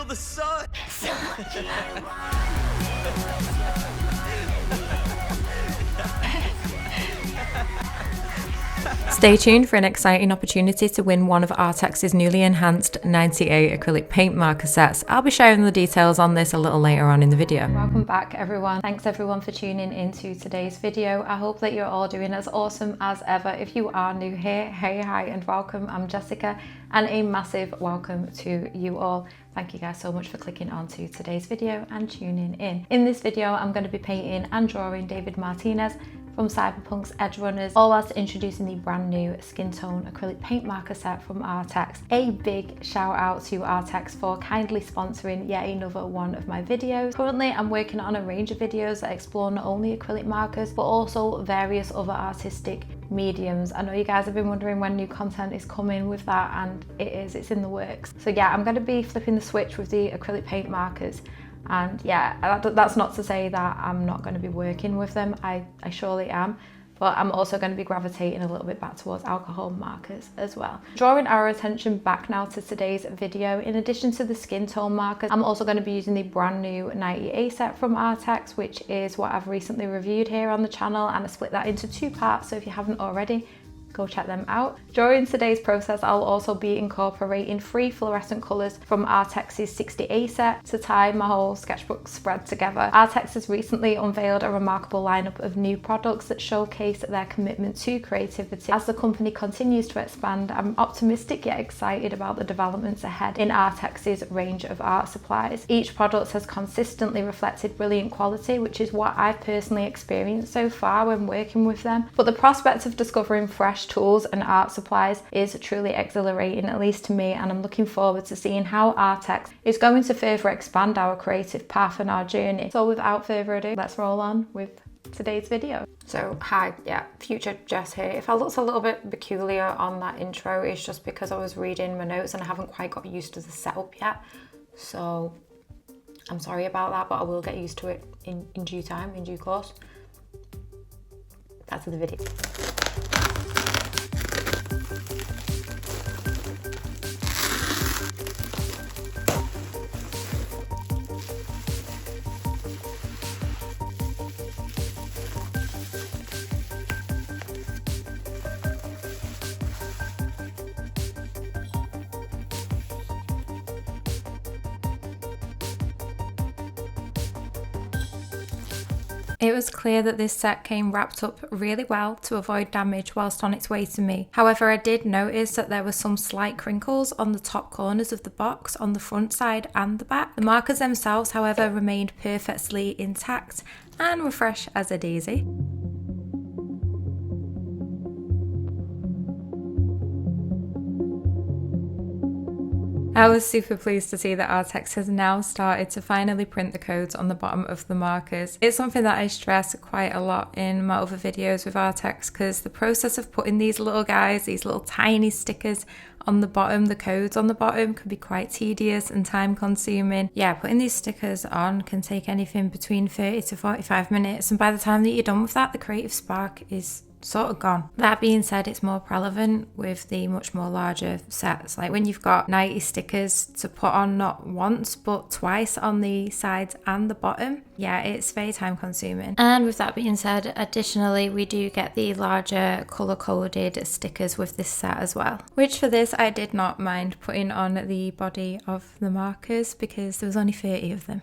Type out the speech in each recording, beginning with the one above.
feel the sun. Stay tuned for an exciting opportunity to win one of Arrtx's newly enhanced 98 acrylic paint marker sets. I'll be sharing the details on this a little later on in the video. Welcome back everyone. Thanks everyone for tuning into today's video. I hope that you're all doing as awesome as ever. If you are new here, hey, hi and welcome. I'm Jessica and a massive welcome to you all. Thank you guys so much for clicking onto today's video and tuning in. In this video, I'm going to be painting and drawing David Martinez from Cyberpunk's Edgerunners, all whilst introducing the brand new skin tone acrylic paint marker set from Arrtx. A big shout out to Arrtx for kindly sponsoring yet another one of my videos. Currently, I'm working on a range of videos that explore not only acrylic markers, but also various other artistic mediums. I know you guys have been wondering when new content is coming with that, and it's in the works. So yeah, I'm going to be flipping the switch with the acrylic paint markers. And yeah, that's not to say that I'm not going to be working with them. I surely am, but I'm also going to be gravitating a little bit back towards alcohol markers as well. Drawing our attention back now to today's video, in addition to the skin tone markers, I'm also going to be using the brand new 98 set from Arrtx, which is what I've recently reviewed here on the channel, and I split that into two parts, so if you haven't already, go check them out. During today's process, I'll also be incorporating 3 fluorescent colours from Arrtx's 60A set to tie my whole sketchbook spread together. Arrtx has recently unveiled a remarkable lineup of new products that showcase their commitment to creativity. As the company continues to expand, I'm optimistic yet excited about the developments ahead in Arrtx's range of art supplies. Each product has consistently reflected brilliant quality, which is what I've personally experienced so far when working with them. But the prospect of discovering fresh tools and art supplies is truly exhilarating, at least to me, and I'm looking forward to seeing how Arrtx is going to further expand our creative path and our journey. So without further ado, let's roll on with today's video. So hi, yeah, future Jess here. If I looked a little bit peculiar on that intro, it's just because I was reading my notes and I haven't quite got used to the setup yet. So I'm sorry about that, but I will get used to it in due time, in due course. Back to the video. It was clear that this set came wrapped up really well to avoid damage whilst on its way to me. However, I did notice that there were some slight crinkles on the top corners of the box on the front side and the back. The markers themselves, however, remained perfectly intact and were fresh as a daisy. I was super pleased to see that Arrtx has now started to finally print the codes on the bottom of the markers. It's something that I stress quite a lot in my other videos with Arrtx, because the process of putting these little guys, these little tiny stickers on the bottom, the codes on the bottom, can be quite tedious and time consuming. Yeah, putting these stickers on can take anything between 30 to 45 minutes, and by the time that you're done with that, the creative spark is sort of gone. That being said, it's more prevalent with the much more larger sets, like when you've got 90 stickers to put on not once but twice on the sides and the bottom. Yeah, it's very time consuming. And with that being said, additionally we do get the larger color coded stickers with this set as well, which for this I did not mind putting on the body of the markers because there was only 30 of them.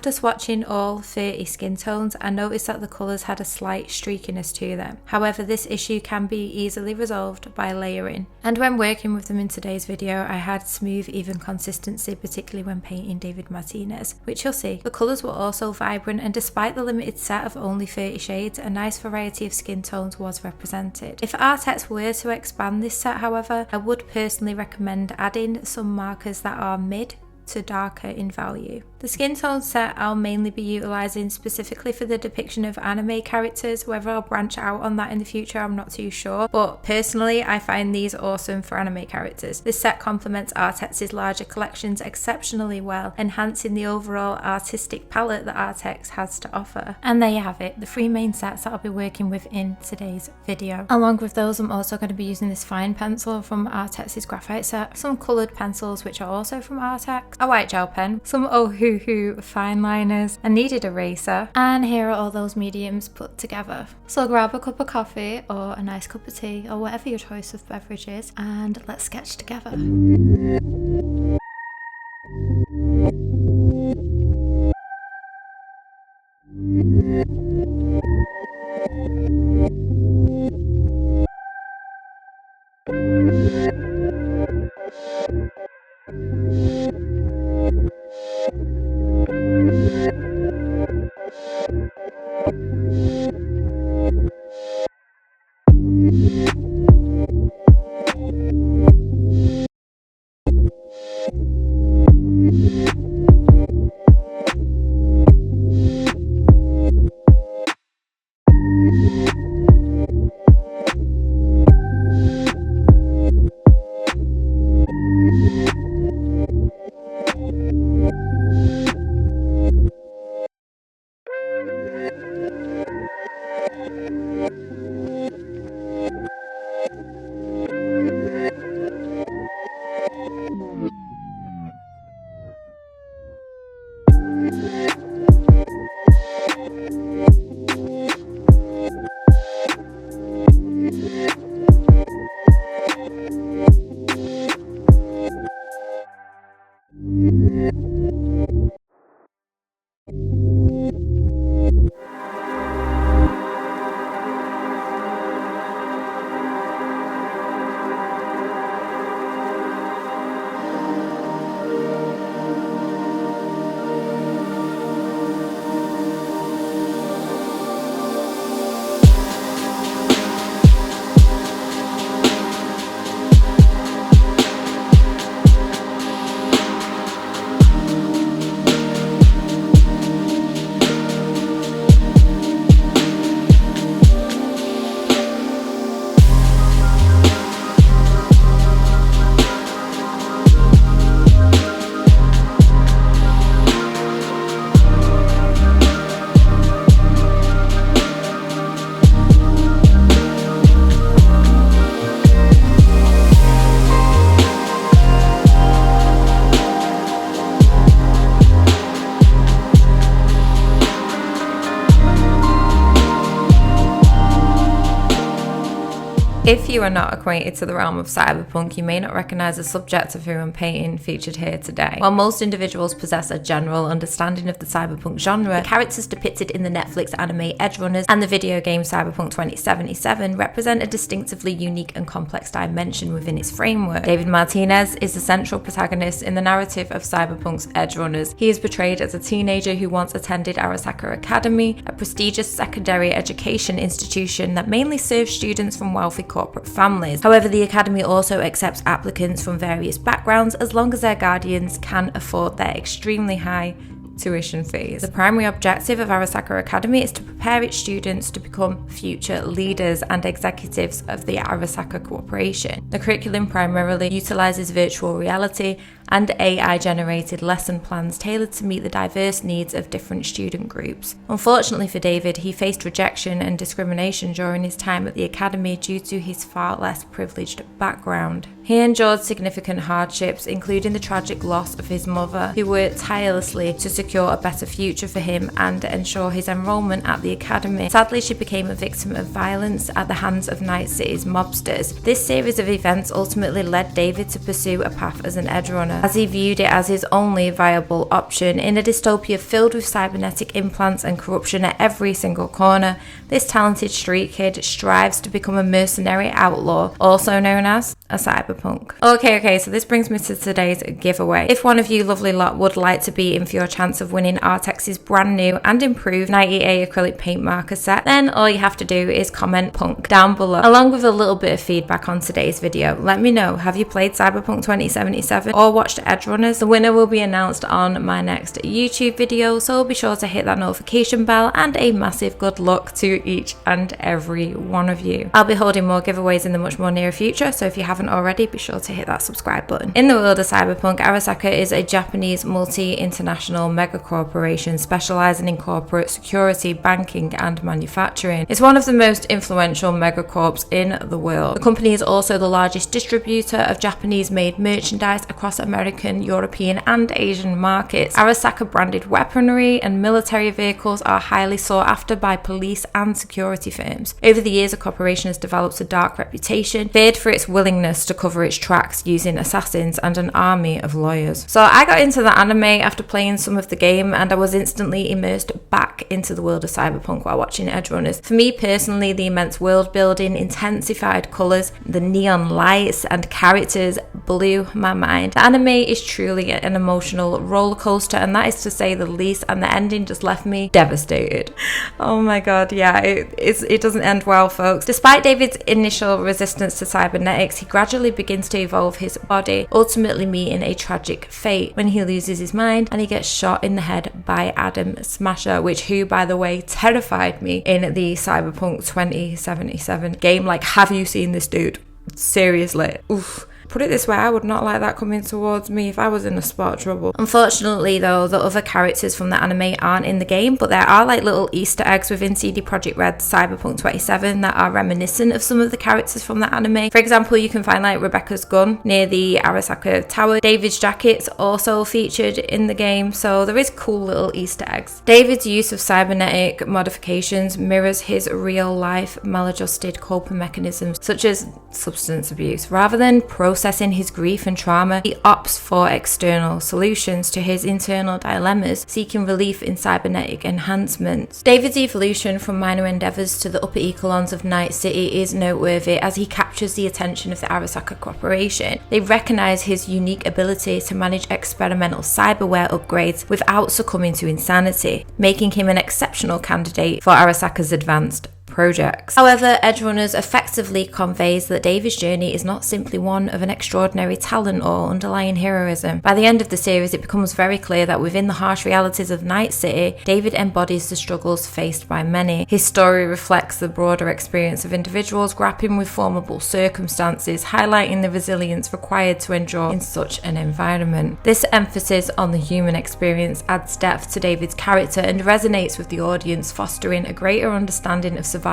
After swatching all 30 skin tones, I noticed that the colours had a slight streakiness to them. However, this issue can be easily resolved by layering. And when working with them in today's video, I had smooth, even consistency, particularly when painting David Martinez, which you'll see. The colours were also vibrant, and despite the limited set of only 30 shades, a nice variety of skin tones was represented. If Arrtx were to expand this set, however, I would personally recommend adding some markers that are mid to darker in value. The skin tone set I'll mainly be utilising specifically for the depiction of anime characters. Whether I'll branch out on that in the future, I'm not too sure, but personally I find these awesome for anime characters. This set complements Arrtx's larger collections exceptionally well, enhancing the overall artistic palette that Arrtx has to offer. And there you have it, the 3 main sets that I'll be working with in today's video. Along with those, I'm also going to be using this fine pencil from Arrtx's graphite set, some coloured pencils which are also from Arrtx, a white gel pen, some Ohuhu fine liners, a kneaded eraser, and here are all those mediums put together. So grab a cup of coffee or a nice cup of tea or whatever your choice of beverage is, and let's sketch together. If you are not acquainted to the realm of cyberpunk, you may not recognise the subject of who I'm painting featured here today. While most individuals possess a general understanding of the cyberpunk genre, the characters depicted in the Netflix anime Edgerunners and the video game Cyberpunk 2077 represent a distinctively unique and complex dimension within its framework. David Martinez is the central protagonist in the narrative of Cyberpunk's Edgerunners. He is portrayed as a teenager who once attended Arrtx Academy, a prestigious secondary education institution that mainly serves students from wealthy corporate families. However, the academy also accepts applicants from various backgrounds as long as their guardians can afford their extremely high tuition fees. The primary objective of Arrtx Academy is to prepare its students to become future leaders and executives of the Arrtx Corporation. The curriculum primarily utilises virtual reality and AI-generated lesson plans tailored to meet the diverse needs of different student groups. Unfortunately for David, he faced rejection and discrimination during his time at the academy due to his far less privileged background. He endured significant hardships, including the tragic loss of his mother, who worked tirelessly to secure a better future for him and ensure his enrollment at the academy. Sadly, she became a victim of violence at the hands of Night City's mobsters. This series of events ultimately led David to pursue a path as an edgerunner, Edgerunner, as he viewed it as his only viable option. In a dystopia filled with cybernetic implants and corruption at every single corner, this talented street kid strives to become a mercenary outlaw, also known as a cyberpunk. Okay, so this brings me to today's giveaway. If one of you lovely lot would like to be in for your chance of winning Arrtx's brand new and improved 90A acrylic paint marker set, then all you have to do is comment punk down below, along with a little bit of feedback on today's video. Let me know, have you played Cyberpunk 2077 or watched Edgerunners? The winner will be announced on my next YouTube video, so be sure to hit that notification bell, and a massive good luck to each and every one of you. I'll be holding more giveaways in the much more near future, so if you haven't already, be sure to hit that subscribe button. In the world of Cyberpunk, Arrtx is a Japanese multi-international mega corporation specializing in corporate security, banking and manufacturing. It's one of the most influential megacorps in the world. The company is also the largest distributor of Japanese-made merchandise across American, European and Asian markets. Arrtx branded weaponry and military vehicles are highly sought after by police and security firms. Over the years, the corporation has developed a dark reputation, feared for its willingness to cover its tracks using assassins and an army of lawyers. So I got into the anime after playing some of the game, and I was instantly immersed back into the world of Cyberpunk while watching Edgerunners. For me personally, the immense world building, intensified colours, the neon lights and characters blew my mind. The anime is truly an emotional roller coaster, and that is to say the least, and the ending just left me devastated. Oh my god, yeah, it doesn't end well, folks. Despite David's initial resistance to cybernetics, he gradually begins to evolve his body, ultimately meeting a tragic fate when he loses his mind and he gets shot in the head by Adam Smasher, who by the way terrified me in the Cyberpunk 2077 game. Like, have you seen this dude? Seriously. Oof. Put it this way, I would not like that coming towards me if I was in a spot of trouble. Unfortunately though, the other characters from the anime aren't in the game, but there are like little Easter eggs within CD Projekt Red's Cyberpunk 27 that are reminiscent of some of the characters from the anime. For example, you can find like Rebecca's gun near the Arasaka Tower. David's jacket's also featured in the game, so there is cool little Easter eggs. David's use of cybernetic modifications mirrors his real life maladjusted coping mechanisms, such as substance abuse. Rather than processing his grief and trauma, he opts for external solutions to his internal dilemmas, seeking relief in cybernetic enhancements. David's evolution from minor endeavours to the upper echelons of Night City is noteworthy, as he captures the attention of the Arasaka Corporation. They recognise his unique ability to manage experimental cyberware upgrades without succumbing to insanity, making him an exceptional candidate for Arasaka's advanced projects. However, Edgerunners effectively conveys that David's journey is not simply one of an extraordinary talent or underlying heroism. By the end of the series, it becomes very clear that within the harsh realities of Night City, David embodies the struggles faced by many. His story reflects the broader experience of individuals grappling with formidable circumstances, highlighting the resilience required to endure in such an environment. This emphasis on the human experience adds depth to David's character and resonates with the audience, fostering a greater understanding of survival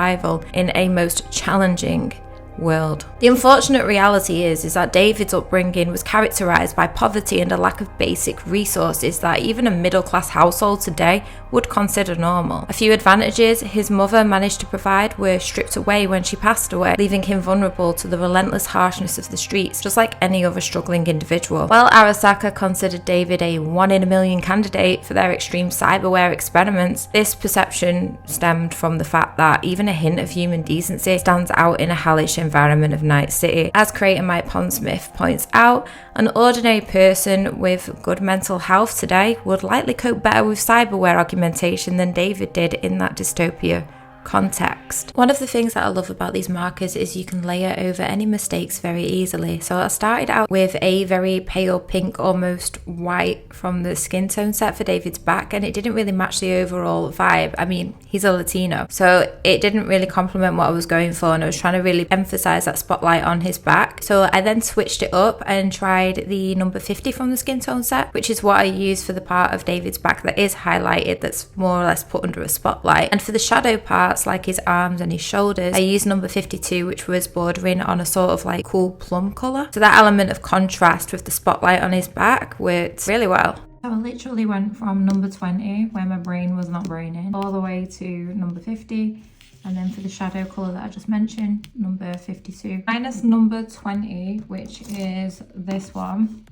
in a most challenging world. The unfortunate reality is that David's upbringing was characterized by poverty and a lack of basic resources that even a middle-class household today would consider normal. A few advantages his mother managed to provide were stripped away when she passed away, leaving him vulnerable to the relentless harshness of the streets, just like any other struggling individual. While Arasaka considered David a 1 in a million candidate for their extreme cyberware experiments, this perception stemmed from the fact that even a hint of human decency stands out in a hellish environment of Night City. As creator Mike Pondsmith points out, an ordinary person with good mental health today would likely cope better with cyberware augmentation than David did in that dystopia context. One of the things that I love about these markers is you can layer over any mistakes very easily. So I started out with a very pale pink, almost white from the skin tone set for David's back, and it didn't really match the overall vibe. I mean, he's a Latino, so it didn't really complement what I was going for, and I was trying to really emphasize that spotlight on his back. So I then switched it up and tried the number 50 from the skin tone set, which is what I use for the part of David's back that is highlighted, that's more or less put under a spotlight. And for the shadow part, like his arms and his shoulders, I used number 52, which was bordering on a sort of like cool plum colour. So that element of contrast with the spotlight on his back worked really well. So I literally went from number 20, where my brain was not braining, all the way to number 50. And then for the shadow colour that I just mentioned, number 52. Minus number 20, which is this one.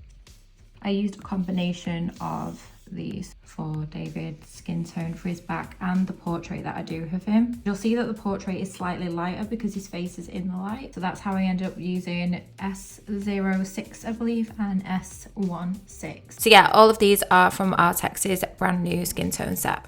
I used a combination of these for David's skin tone for his back and the portrait that I do of him. You'll see that the portrait is slightly lighter because his face is in the light. So that's how I ended up using S06, I believe, and S16. So yeah, all of these are from Arrtx's brand new skin tone set.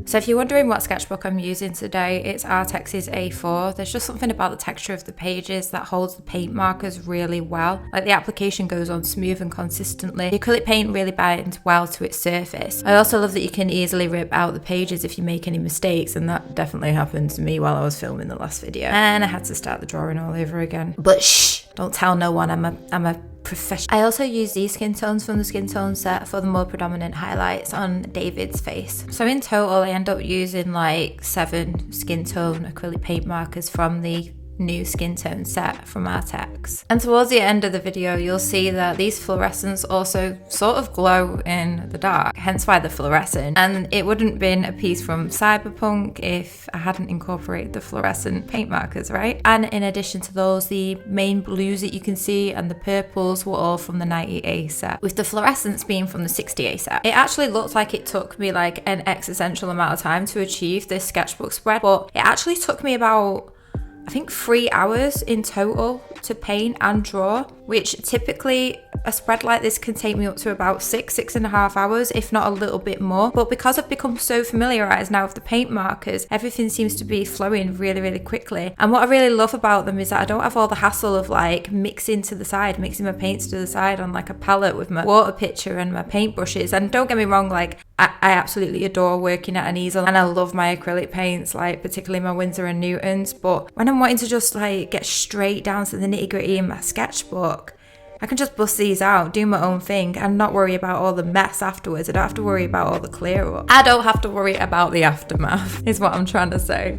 So if you're wondering what sketchbook I'm using today, it's Arrtx's A4. There's just something about the texture of the pages that holds the paint markers really well. Like the application goes on smooth and consistently. The acrylic paint really binds well to its surface. I also love that you can easily rip out the pages if you make any mistakes, and that definitely happened to me while I was filming the last video. And I had to start the drawing all over again. But shh, don't tell no one, I'm a professional. I also use these skin tones from the skin tone set for the more predominant highlights on David's face. So in total, I end up using like 7 skin tone acrylic paint markers from the new skin tone set from Arrtx. And towards the end of the video, you'll see that these fluorescents also sort of glow in the dark, hence why they're fluorescent. And it wouldn't have been a piece from Cyberpunk if I hadn't incorporated the fluorescent paint markers, right? And in addition to those, the main blues that you can see and the purples were all from the 90A set, with the fluorescents being from the 60A set. It actually looked like it took me like an existential amount of time to achieve this sketchbook spread, but it actually took me about, I think, 3 hours in total to paint and draw, which typically a spread like this can take me up to about 6.5 hours, if not a little bit more. But because I've become so familiarized now with the paint markers, everything seems to be flowing really, really quickly. And what I really love about them is that I don't have all the hassle of like mixing my paints to the side on like a palette with my water pitcher and my paintbrushes. And don't get me wrong, like I absolutely adore working at an easel and I love my acrylic paints, like particularly my Winsor and Newtons. But when I'm wanting to just like get straight down to the nitty gritty in my sketchbook, I can just bust these out, do my own thing, and not worry about all the mess afterwards. I don't have to worry about all the clear up. I don't have to worry about the aftermath, is what I'm trying to say.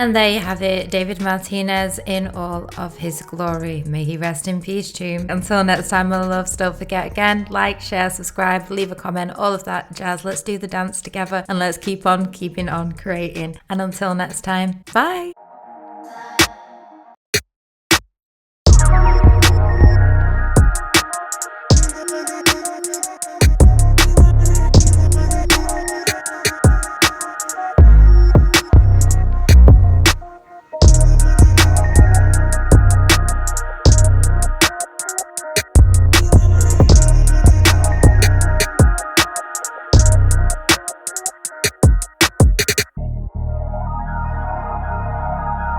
And there you have it, David Martinez in all of his glory. May he rest in peace, tomb. Until next time, my loves, don't forget again, like, share, subscribe, leave a comment, all of that jazz. Let's do the dance together and let's keep on keeping on creating. And until next time, bye.